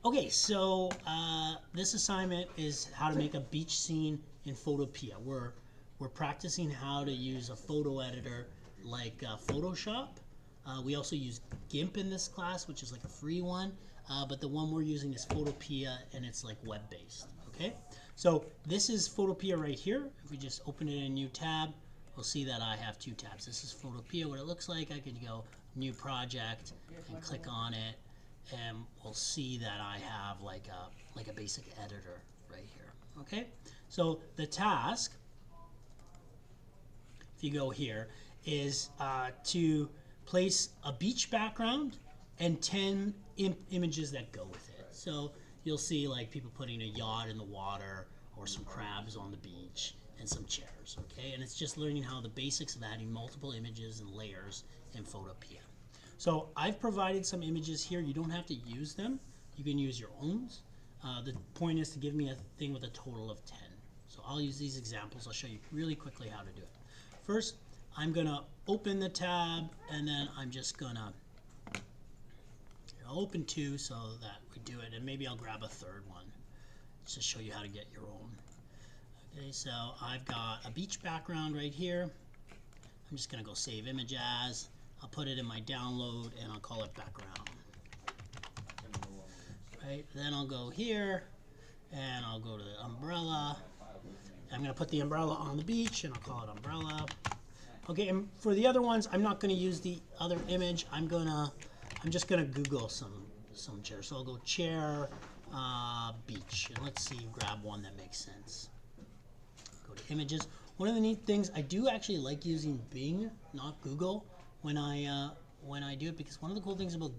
Okay, so this assignment is how to make a beach scene in Photopea. We're practicing how to use a photo editor like Photoshop. We also use GIMP in this class, which is like a free one, but the one we're using is Photopea, and it's like web-based. Okay, so this is Photopea right here. If we just open it in a new tab, we'll see that I have two tabs. This is Photopea. What it looks like, I could go New Project and click on it, and we'll see that I have like a basic editor right here. Okay, so the task, if you go here, is to place a beach background and 10 images that go with it. So you'll see like people putting a yacht in the water or some crabs on the beach and some chairs, okay? And it's just learning how the basics of adding multiple images and layers in Photopea. So I've provided some images here. You don't have to use them. You can use your own. The point is to give me a thing with a total of 10. So I'll use these examples. I'll show you really quickly how to do it. First, I'm going to open the tab, and then I'm just going to open two so that we do it, and maybe I'll grab a third one just to show you how to get your own. Okay, so I've got a beach background right here. I'm just going to go save image as. I'll put it in my download, and I'll call it background. Right, then I'll go here, and I'll go to the umbrella. I'm going to put the umbrella on the beach, and I'll call it umbrella. Okay, and for the other ones, I'm not going to use the other image. I'm just going to Google some chairs. So I'll go chair beach, and let's see, grab one that makes sense. Go to images. One of the neat things, I do actually like using Bing, not Google, when I do it, because one of the cool things about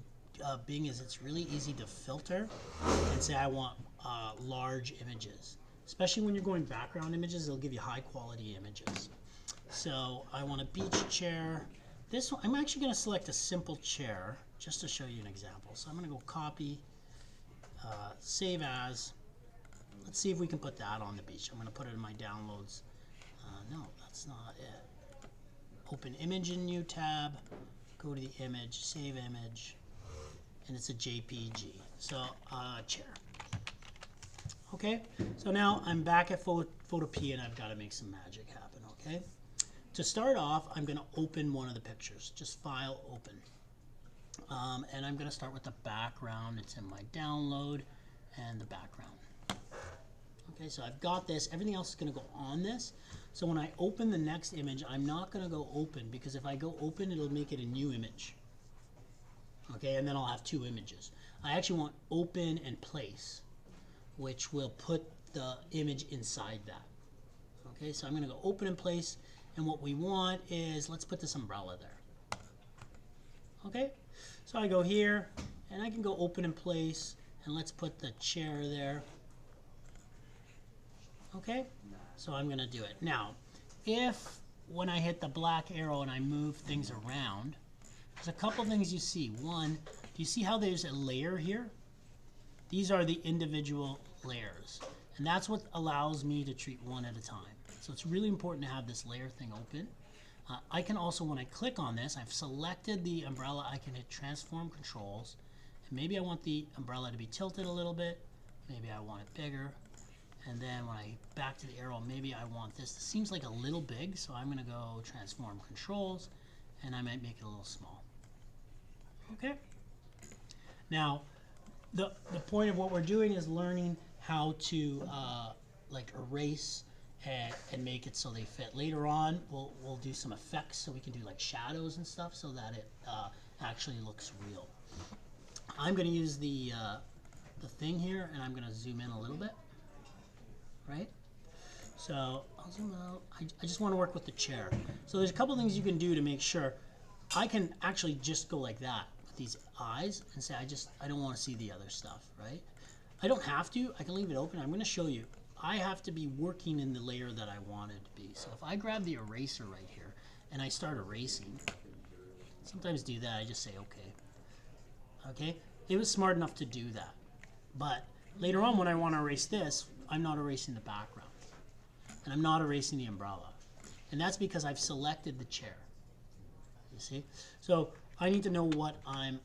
Bing is it's really easy to filter and say I want large images. Especially when you're going background images, it'll give you high quality images. So I want a beach chair. This one, I'm actually going to select a simple chair just to show you an example. So I'm going to go copy, save as. Let's see if we can put that on the beach. I'm going to put it in my downloads. No, that's not it. Open image in new tab, go to the image, save image, and it's a JPG. So chair. Okay, so now I'm back at Photopea, and I've got to make some magic happen. Okay, to start off, I'm going to open one of the pictures. Just file, open, and I'm going to start with the background. It's in my download, and the background. Okay, so I've got this. Everything else is going to go on this. So when I open the next image, I'm not going to go open, because if I go open, it'll make it a new image. Okay, and then I'll have two images. I actually want open and place, which will put the image inside that. Okay, so I'm going to go open and place, and what we want is, let's put this umbrella there. Okay, so I go here, and I can go open and place, and let's put the chair there. Okay, so I'm going to do it. Now, if when I hit the black arrow and I move things around, there's a couple things you see. One, do you see how there's a layer here? These are the individual layers, and that's what allows me to treat one at a time. So it's really important to have this layer thing open. I can also, when I click on this, I've selected the umbrella, I can hit transform controls, and maybe I want the umbrella to be tilted a little bit, maybe I want it bigger, and then when I back to the arrow, maybe I want this. This seems like a little big, so I'm going to go transform controls, and I might make it a little small. Okay? Now, the point of what we're doing is learning how to like erase and make it so they fit. Later on, we'll do some effects so we can do like shadows and stuff so that it actually looks real. I'm going to use the thing here, and I'm going to zoom in a little bit. Right? So I'll zoom out. I just want to work with the chair. So there's a couple things you can do to make sure. I can actually just go like that with these eyes and say I don't want to see the other stuff, right? I don't have to. I can leave it open. I'm going to show you. I have to be working in the layer that I want it to be. So if I grab the eraser right here and I start erasing, sometimes do that. I just say okay. Okay? It was smart enough to do that. But later on when I want to erase this, I'm not erasing the background, and I'm not erasing the umbrella, and that's because I've selected the chair. You see? So I need to know what I'm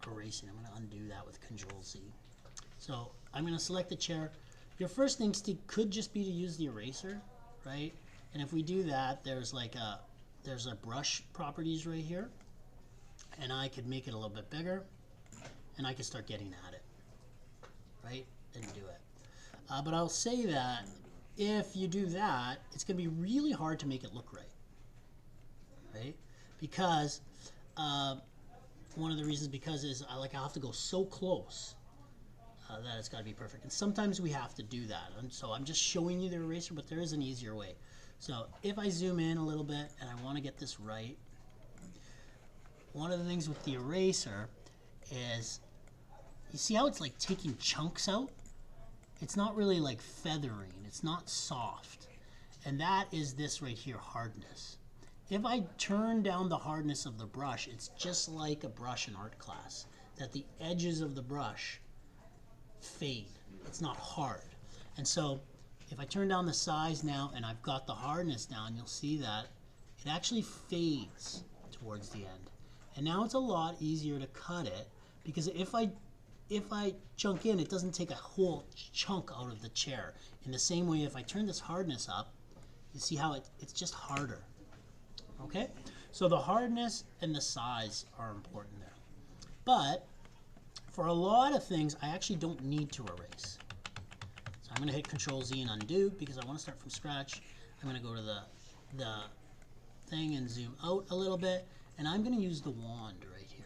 erasing. I'm going to undo that with Control Z. So I'm going to select the chair. Your first instinct could just be to use the eraser, right? And if we do that, there's a brush properties right here, and I could make it a little bit bigger, and I can start getting at it, right? And do it. But I'll say that if you do that, it's going to be really hard to make it look right, right? Because one of the reasons is I'll have to go so close that it's got to be perfect. And sometimes we have to do that. And so I'm just showing you the eraser, but there is an easier way. So if I zoom in a little bit and I want to get this right, one of the things with the eraser is, you see how it's like taking chunks out? It's not really like feathering. It's not soft. And that is this right here, hardness. If I turn down the hardness of the brush, it's just like a brush in art class, that the edges of the brush fade. It's not hard. And so if I turn down the size now and I've got the hardness down, you'll see that it actually fades towards the end. And now it's a lot easier to cut it, because if I chunk in, it doesn't take a whole chunk out of the chair. In the same way, if I turn this hardness up, you see how it's just harder. Okay? So the hardness and the size are important there. But for a lot of things, I actually don't need to erase. So I'm going to hit Control-Z and undo because I want to start from scratch. I'm going to go to the thing and zoom out a little bit, and I'm going to use the wand right here.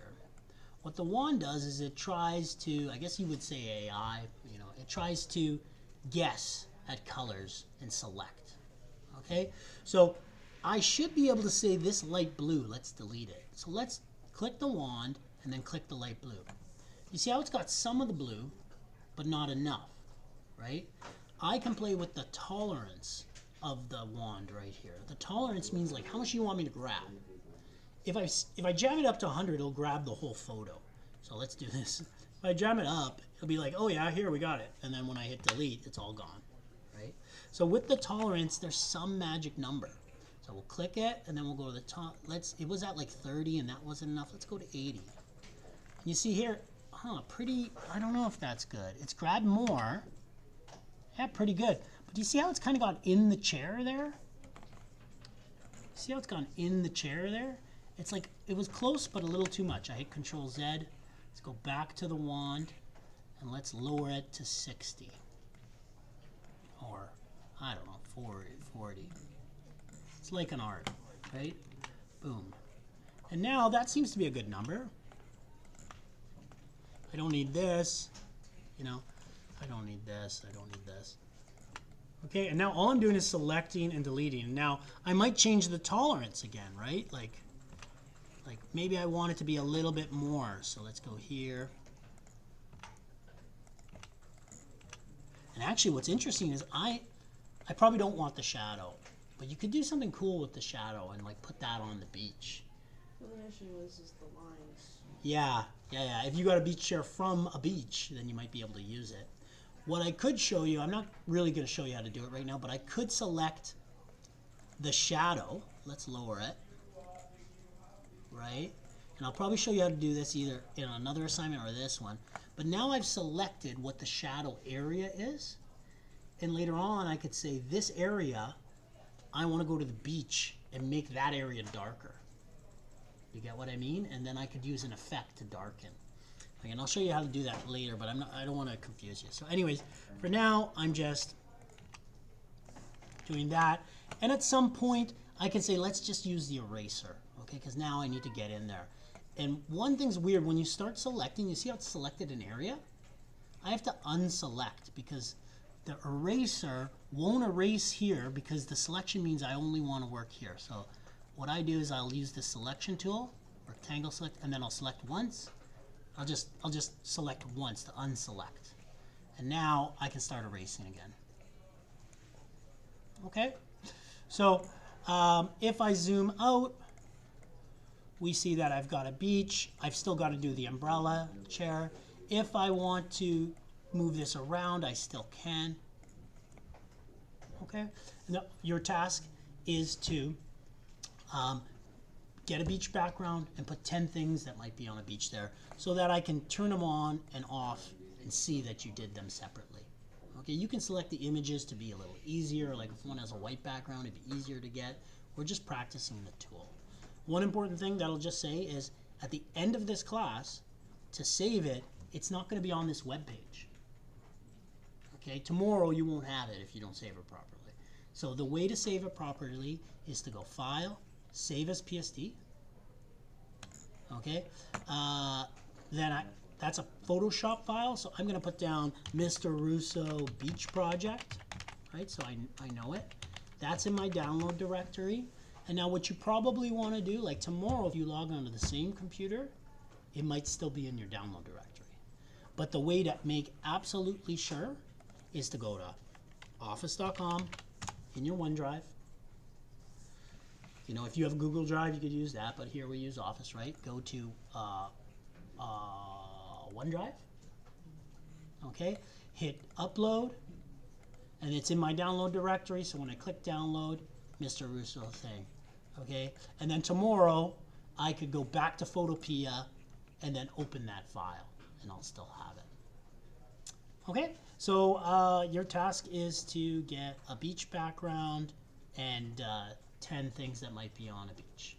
What the wand does is it tries to, I guess you would say AI, it tries to guess at colors and select. Okay? So I should be able to say this light blue, let's delete it. So let's click the wand and then click the light blue. You see how it's got some of the blue, but not enough, right? I can play with the tolerance of the wand right here. The tolerance means like how much do you want me to grab? If I jam it up to 100, it'll grab the whole photo. So let's do this. If I jam it up, it'll be like, oh yeah, here we got it. And then when I hit delete, it's all gone, right? So with the tolerance, there's some magic number. So we'll click it, and then we'll go to the top. It was at like 30, and that wasn't enough. Let's go to 80. You see here, pretty, I don't know if that's good. It's grabbed more. Yeah, pretty good. But do you see how it's kind of gone in the chair there? See how it's gone in the chair there? It's like, it was close, but a little too much. I hit Control-Z. Let's go back to the wand, and let's lower it to 60. Or, I don't know, 40. It's like an art, right? Boom. And now that seems to be a good number. I don't need this, I don't need this, I don't need this. Okay, and now all I'm doing is selecting and deleting. Now, I might change the tolerance again, right? Like maybe I want it to be a little bit more. So let's go here. And actually what's interesting is I probably don't want the shadow, but you could do something cool with the shadow and like put that on the beach. Well, the issue is the lines. Yeah. If you got a beach chair from a beach, then you might be able to use it. What I could show you, I'm not really going to show you how to do it right now, but I could select the shadow. Let's lower it, right? And I'll probably show you how to do this either in another assignment or this one. But now I've selected what the shadow area is. And later on, I could say this area, I want to go to the beach and make that area darker. You get what I mean? And then I could use an effect to darken. And I'll show you how to do that later, but I don't want to confuse you. So anyways, for now, I'm just doing that. And at some point, I can say, let's just use the eraser, okay? Because now I need to get in there. And one thing's weird, when you start selecting, you see how it's selected an area? I have to unselect because the eraser won't erase here because the selection means I only want to work here. So what I do is I'll use the selection tool, rectangle select, and then I'll select once. I'll just select once to unselect. And now I can start erasing again. Okay? So if I zoom out, we see that I've got a beach. I've still got to do the umbrella chair. If I want to move this around, I still can. Okay? Now, your task is to get a beach background and put 10 things that might be on a beach there so that I can turn them on and off and see that you did them separately. Okay, you can select the images to be a little easier, like if one has a white background, it'd be easier to get. We're just practicing the tool. One important thing that I'll just say is at the end of this class, to save it, it's not going to be on this web page. Okay, tomorrow you won't have it if you don't save it properly. So the way to save it properly is to go File, Save as PSD. Okay, that's a Photoshop file, so I'm going to put down Mr. Russo Beach Project, right? So I know it. That's in my download directory. And now what you probably want to do, like tomorrow if you log onto the same computer, it might still be in your download directory. But the way to make absolutely sure is to go to office.com in your OneDrive. You know, if you have Google Drive, you could use that, but here we use Office, right? Go to OneDrive, okay? Hit Upload, and it's in my download directory, so when I click Download, Mr. Russo thing, okay? And then tomorrow, I could go back to Photopea and then open that file, and I'll still have it. Okay, so your task is to get a beach background and 10 things that might be on a beach.